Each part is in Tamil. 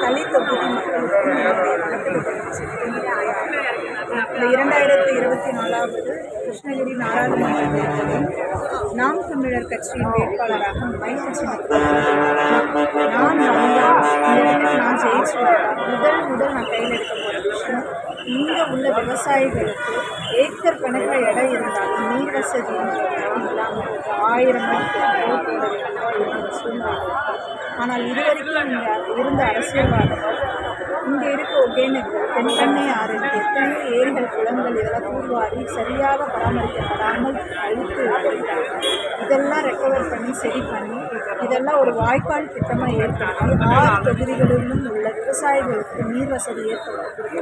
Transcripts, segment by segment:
தலித் தொகுதி மக்களுக்கும் வணக்கத்தை தெரிவிச்சுக்கிறேன். 2024 கிருஷ்ணகிரி நாடாளுமன்ற தேர்தலில் நாம் தமிழர் கட்சியின் வேட்பாளராக மைக்கு சின்னத்தில் நான் ஜெயிச்சு முதல் நான் கையில் எடுக்க போகிற விஷயம், இங்கே உள்ள விவசாயிகளுக்கு ஏக்கர் கணக்கில் இடம் இருந்தாலும் நீர் வசதி இல்லாமல் 1000 சூழ்நிலை. ஆனால் இதுவரைக்கும் இங்கே இருந்த அரசியல்வாதிகள் இங்கே இருக்க ஒகேனக்கல், தென்பண்ணை ஆறு, எத்தனையோ ஏரிகள், குளங்கள் இதெல்லாம் தூர்வாரி சரியாக பராமரிக்கப்படாமல் அழித்து வருகிறாங்க. இதெல்லாம் ரெக்கவர் பண்ணி சரி பண்ணி இதெல்லாம் ஒரு வாய்க்கால் திட்டமாக ஏற்படுத்தி 6 தொகுதிகளிலும் உள்ள விவசாயிகளுக்கு நீர் வசதி ஏற்படுத்தி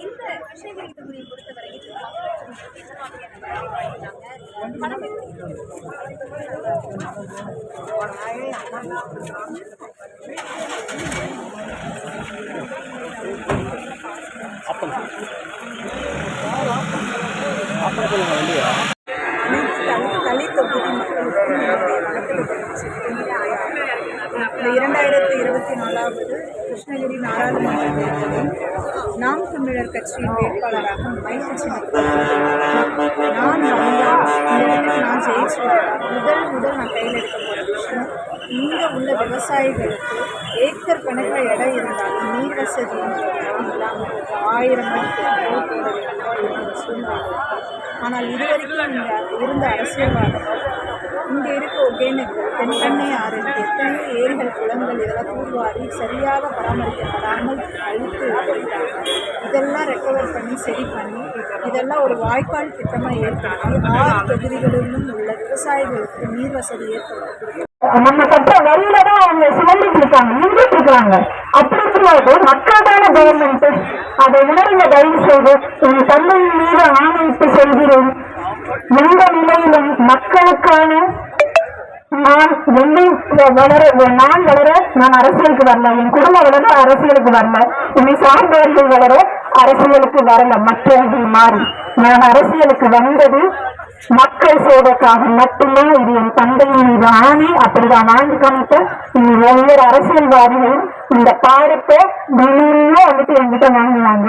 இந்த கிருஷ்ணகிரி தொகுதியை பொறுத்தவரையில் தலித் தொகுதி மக்களுக்கும் வணக்கத்தை தெரிவிச்சுக்கிறேன். 2024 கிருஷ்ணகிரி நாடாளுமன்ற தேர்தலில் நாம் தமிழர் கட்சியின் வேட்பாளராக மைக்கு சின்னத்தில் நான் ஜெயிச்சு முதல் நான் கையில் எடுக்க போகிற விஷயம், இங்கே உள்ள விவசாயிகளுக்கு ஏக்கர் கணக்கில் இடம் இருந்தாலும் நீர் வசதி இல்லாமல் 1000 சூழ்நிலை. ஆனால் இதுவரைக்கும் இங்கே இருந்த அரசியல்வாதிகள் இங்கே இருக்க ஒகேனக்கல், தென்பண்ணை ஆறு, எத்தனையோ ஏரிகள், குளங்கள் இதெல்லாம் தூர்வாரி சரியாக பராமரிக்கப்படாமல் அழித்து வருகிறாங்க. இதெல்லாம் ரெக்கவர் பண்ணி சரி பண்ணி இதெல்லாம் ஒரு வாய்க்கால் திட்டமாக ஏற்படுத்தி 6 தொகுதிகளிலும் உள்ள விவசாயிகளுக்கு நீர் வசதி ஏற்படுத்தி நம்ம கட்ட வழியில தான் அவங்க சுமந்துட்டு இருக்காங்க, நின்றுட்டு இருக்காங்க. அப்படி இருக்கும்போது மக்களுக்கான கவர்மெண்ட் அதை உணர்ந்த தயவு செய்து என் தந்தையின் மீது ஆணையிட்டு சொல்கிறேன், எந்த நிலையிலும் மக்களுக்கான நான் வளர நான் அரசியலுக்கு வரல, என் குடும்பம் வளர அரசியலுக்கு வரல, என்னை சார்ந்தவர்கள் வளர அரசியலுக்கு வரல. மற்றவர்கள் மாறி நான் அரசியலுக்கு வந்தது மக்கள் சேவைக்காக மட்டுமே. இது என் தந்தையின் மீது ஆணை, அப்படிதான் வாழ்ந்து காமித்த ஒவ்வொரு அரசியல்வாதிகளும் இந்த பாடத்தை தினமும் என்கிட்ட வாங்குவாங்க.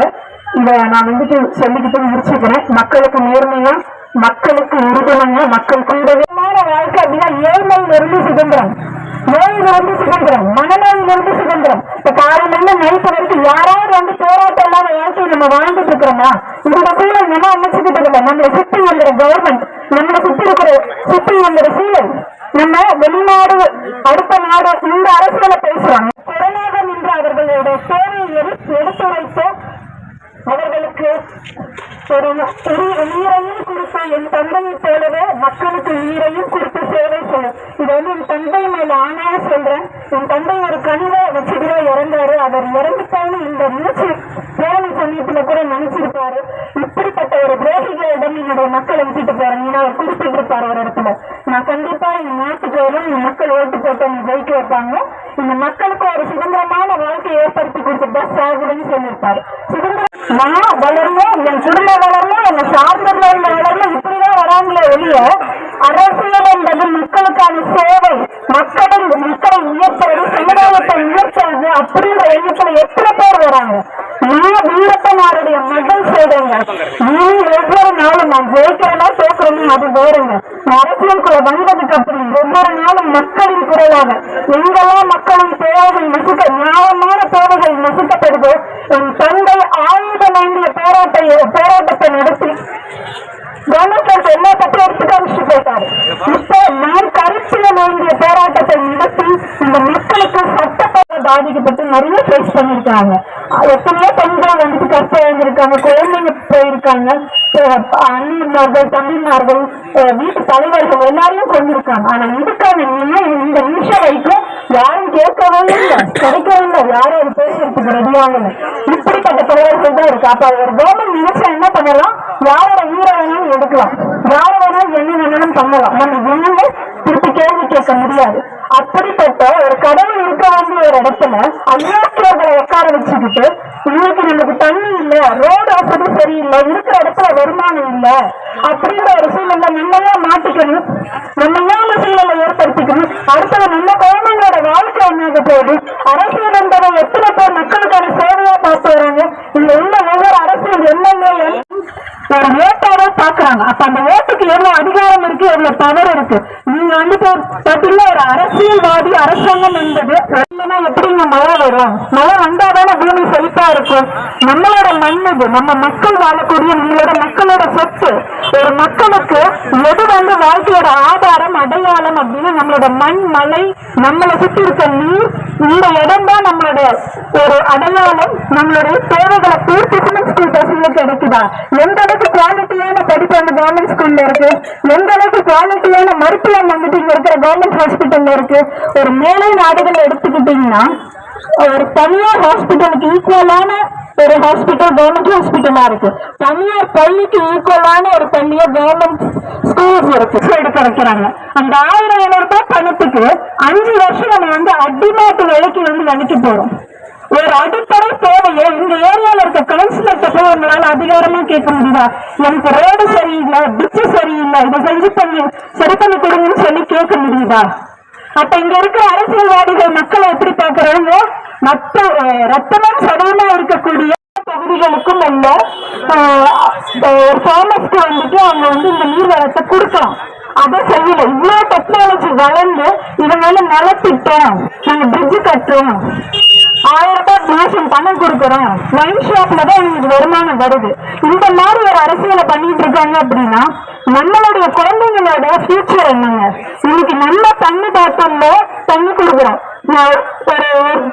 இதை நான் சொல்லிக்கிட்டு முடிச்சுக்கிறேன். மக்களுக்கு நேர்மையா, மக்களுக்கு உறுதுணையா, மக்கள் கூடவேமான வாழ்க்கை அப்படின்னா ஏழ்மையிலிருந்து சுதந்திரம், நோயிலிருந்து சுதந்திரம், மனநோயிலிருந்து சுதந்திரம். இப்ப காலையில நைட்டு வரைக்கும் யாராவது போராட்டம் இல்லாத வாழ்க்கையை நம்ம வாழ்ந்துட்டு இருக்கிறோமா? இந்த சூழல் நம்ம அமைச்சுக்கிட்டு இல்லை. நம்மளை சுற்றி வந்துற கவர்மெண்ட், நம்மளை சுற்றி வந்துற சூழல், நம்ம வெளிநாடு அடுத்த நாடு இந்த அரசியலை பேசுறாங்க. திறனாக நின்று அவர்களுடைய சேவையை எடுத்துரைத்து அவர்களுக்கு ஒரு உயிரையும் கொடுத்து என் தந்தையை போலவே மக்களுக்கு உயிரையும் கொடுத்து சேவை செய்யும். இது என் தந்தை மேல ஆணையா சொல்றேன். என் தந்தை ஒரு கனிவை வச்சுதான் இறந்தாரு. அவர் இறந்துட்டான்னு இந்த மூச்சு வேலை சமயத்துல கூட நினைச்சிருப்பாரு. இப்படிப்பட்ட ஒரு துரோகிகளிடம் என்னுடைய மக்களை விட்டுட்டு போறேன். அவர் குறிப்பிட்டு இருப்பாரு ஒரு இடத்துல, நான் கண்டிப்பா இந்த நாட்டுக்கு வரும், இந்த மக்கள் ஓட்டு போட்டு ஜெயிக்க வைப்பாங்க, இந்த மக்களுக்கு ஒரு சுதந்திரமான வாழ்க்கையை ஏற்படுத்தி கொடுத்துட்டா சாகுன்னு சொல்லியிருப்பாரு. சுதந்திரம் நான் வளரணும், என் குடும்பம் வளரணும், என்னை சார்ந்தவர்கள் வளரணும், இப்படிதான் வராங்களே ஒழிய அரசியல் என்பது மக்களுக்கான சேவை, மக்களை உயர்த்துவது, சமுதாயத்தை உயர்த்துவது அப்படின்ற எண்ணத்துல எத்தனை பேர் வராங்க. நான் வீரப்பனாருடைய மகள் செய்தேங்க. ஒவ்வொரு நாளும் நான் ஜெயிக்கிறேன்னா தோக்குறேன்னு அது வேறுங்க. அரசியலுக்குள்ள வந்ததுக்கு அப்புறம் ஒவ்வொரு நாளும் மக்களின் குரலாக எங்கெல்லாம் மக்களின் தேவைகள் நியாயமான தேவைகள் நசுக்கப்படுதோ என் தந்தை ஆயுதம் வேண்டிய போராட்டத்தை நடத்தி கவர்மெண்ட் என்ன பற்றி எடுத்து காமிச்சு போயிட்டாரு. இப்போ நான் கருத்துல வேண்டிய போராட்டத்தை நடத்தி இந்த மக்களுக்கு சட்டப்பட்ட பாதிக்கப்பட்டு நிறைய ஃபேஸ் பண்ணிருக்காங்க. எத்தனையோ பெண்கள் கஷ்டம் எழுந்திருக்காங்க, குழந்தைங்க போயிருக்காங்க, அண்ணன்மார்கள், தம்பிமார்கள், வீட்டு தலைவர்கள் எல்லாரையும் கொண்டிருக்காங்க. ஆனா இதுக்கான இந்த நிமிஷம் வரைக்கும் யாரும் கேட்கவே இல்லை, கிடைக்கவே இல்லை, யாரும் அது பேசுறதுக்கு ரெடியாகல. இப்படிப்பட்ட தலைவர்கள் தான் இருக்கு. அப்ப ஒரு கவர்மெண்ட் நினைச்சா என்ன பண்ணலாம், யாரோட உயிரை வேணாலும் எடுக்கலாம், யார வேணாலும் என்ன வேணாலும் பண்ணலாம். நம்ம திருப்பி கேள்வி கேட்க முடியாது. அப்படிப்பட்ட ஒரு கடவுள் இருக்க வேண்டிய ஒரு இடத்துல அயோக்கியர்களை உட்கார வச்சுக்கிட்டு இன்னைக்கு நமக்கு தண்ணி இல்ல, ரோடு வசதி சரியில்லை, இருக்கிற இடத்துல வருமானம் இல்ல அப்படிங்கிற ஒரு சூழ்நிலை நம்மளே மாட்டிக்கணும், நம்மளால சூழ்நிலை ஏற்படுத்திக்கணும். அடுத்தது நம்ம கவர்மெண்டோட வாழ்க்கை என்னாக போகுது, அரசியல் என்பதை எத்தனை பேர் மக்களுக்கான சேவையா பார்த்து வராங்க. இங்க உள்ள ஒவ்வொரு அரசியல் எம்எல்ஏ ஒரு ஓட்டாவே பாக்குறாங்க. அப்ப அந்த ஓட்டுக்கு எவ்வளவு அதிகாரம் இருக்கு, எவ்வளவு பவர் இருக்கு. நீங்க வந்துட்டு பாத்தீங்கன்னா ஒரு அரசியல்வாதி அரசாங்கம் என்பது எப்படிங்க மழை வரும், மழை வந்தாதானே பூமி செழிப்பா இருக்கும். நம்மளோட மண் இது, நம்ம மக்கள் வாழக்கூடிய நம்மளோட மக்களோட சொத்து. ஒரு மக்களுக்கு எது வந்து வாழ்க்கையோட ஆதாரம் அடையாளம் அப்படின்னு நம்மளோட மண், மலை, நம்மளை சுத்தி இருக்க நீர், இந்த இடம் தான் நம்மளோட ஒரு அடையாளம். நம்மளுடைய தேவைகளை பூர்த்தி ஸ்கூல் பசங்களுக்கு கிடைக்குதா, எந்த அளவுக்கு குவாலிட்டியான படிப்பு அந்த கவர்மெண்ட் ஸ்கூல்ல இருக்கு, எந்த அளவுக்கு குவாலிட்டியான மருத்துவம் வந்துட்டு இங்க இருக்கிற கவர்மெண்ட் ஹாஸ்பிட்டல்ல இருக்கு. ஒரு மேலை நாடுகளை எடுத்துக்கிட்டீங்கன்னா ஒரு தனியார் ஹாஸ்பிட்டலுக்கு ஈக்குவலான ஒரு ஹாஸ்பிட்டல் கவர்மெண்ட் ஹாஸ்பிட்டலா இருக்கு. தனியார் பள்ளிக்கு ஈக்குவலான ஒரு பள்ளிய கவர்மெண்ட் ஸ்கூல்ஸ் இருக்கு எடுக்க வைக்கிறாங்க. அந்த 1000-700 ரூபாய் பணத்துக்கு 5 வருஷம் நம்ம வந்து அடிநாட்டு விலைக்கு வந்து வலிக்கு போறோம். ஒரு அடிப்படை தேவையை இந்த ஏரியால இருக்க கவுன்சிலர்கிட்ட போய் உங்களால அதிகாரமா கேட்க முடியுதா? எனக்கு ரோடு சரியில்லை, பிச்சு சரியில்லை, இதை சரி பண்ணி கொடுங்கன்னு சொல்லி கேட்க முடியுதா? அப்ப இங்க இருக்கிற அரசியல்வாதிகள் மக்களை எப்படி பாக்குறாங்க? மற்ற ரத்தமும் சதவீதமா இருக்கக்கூடிய பகுதிகளுக்கும் உள்ள ஃபார்மர்ஸ்க்கு வந்துட்டு அவங்க வந்து இந்த நீர் வளத்தை கொடுக்கலாம். அதை செய்யல. இவ்வளவு டெக்னாலஜி வளர்ந்து இவங்க நிலத்திட்டோம், நாங்க பிரிட்ஜ் கட்டுறோம், 1000 ரூபாய் மாசம் பணம் கொடுக்குறோம், ஒயின் ஷாப்ல தான் எங்களுக்கு வருமானம் வருது. இந்த மாதிரி ஒரு அரசியலை பண்ணிட்டு இருக்காங்க அப்படின்னா நம்மளுடைய குழந்தைங்களோட ஃபியூச்சர் என்னங்க? இன்னைக்கு நம்ம தண்ணி பாட்டில தண்ணி கொடுக்குறோம், ஒரு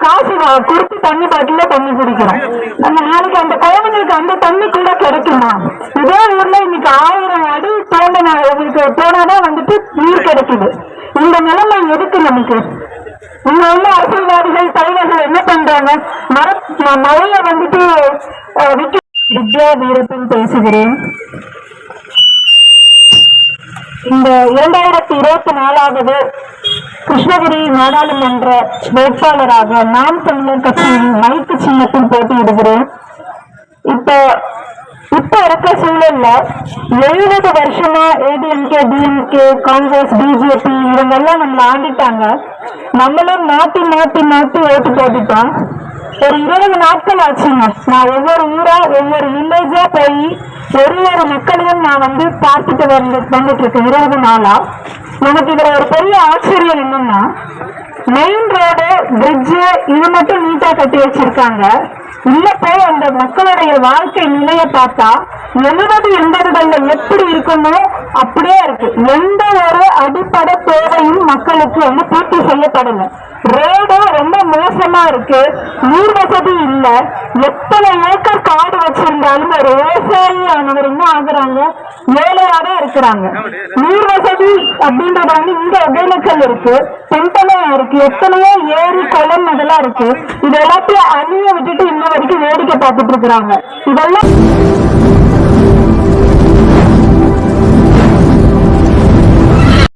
காசு கொடுத்து தண்ணி பாட்டில தண்ணி குடிக்கிறோம். நம்ம நாளைக்கு அந்த குழந்தைங்களுக்கு அந்த தண்ணி கூட கிடைக்குமா? இதே ஊர்ல இன்னைக்கு 1000 அடி உங்களுக்கு போனாதான் வந்துட்டு நீர் கிடைக்குது. இந்த நிலைமை எதுக்கு நமக்கு? இங்க உள்ள அரசியல்வாதிகள் தலைவர்கள் என்ன பண்றாங்க? மழைய வந்துட்டு வித்யா வீரப்பன் பேசுகிறேன். இந்த 2024 கிருஷ்ணகிரி நாடாளுமன்ற வேட்பாளராக நாம் தமிழர் கட்சியின் மைக்கு சின்னத்தில் போட்டியிடுகிறேன். இப்ப இருக்க சூழல்ல 70 வருஷமா ஏடிஎம்கே, டிஎம்கே, காங்கிரஸ், பிஜேபி இவங்க எல்லாம் நம்மள ஆண்டிட்டாங்க. நம்மளும் மாத்தி மாத்தி மாத்தி ஓட்டு போட்டுட்டோம். ஒரு 20 நாட்கள் ஆச்சுங்க. நான் ஒவ்வொரு ஊரா ஒவ்வொரு வில்லேஜா போய் ஒரு மக்களையும் நான் வந்து பார்த்துட்டு வந்துட்டு இருக்கேன் 20 நாளா. எனக்கு இதுல ஒரு பெரிய ஆச்சரியம் என்னன்னா, மெயின் ரோடு, பிரிட்ஜ் இது மட்டும் நீட்டா கட்டி வச்சிருக்காங்க. உள்ள போய் அந்த மக்களுடைய வாழ்க்கை நிலைய பார்த்தா 70-80களில் எப்படி இருக்குமோ அப்படியே இருக்கு. எந்த ஒரு அடிப்படை தேவையும் மக்களுக்கு வந்து பூர்த்தி செய்யப்படல. ரோடு ரொம்ப மோசமா இருக்கு, நீர் வசதி இல்ல. எத்தனை ஏக்கர் காடு வச்சிருந்தாலும் ஒரு விவசாயி ஆனவர் என்ன ஆகுறாங்க? ஏழையாதான் இருக்கிறாங்க. நீர் வசதி அப்படின்றது வந்து இங்க ஒகேனக்கல் இருக்கு, தென்பனையா இருக்கு, எத்தனையோ ஏரி, குளம் அதெல்லாம் இருக்கு. இது எல்லாத்தையும் அழிய விட்டுட்டு இன்ன வரைக்கும் வேடிக்கை பார்த்துட்டு இருக்கிறாங்க. இதெல்லாம்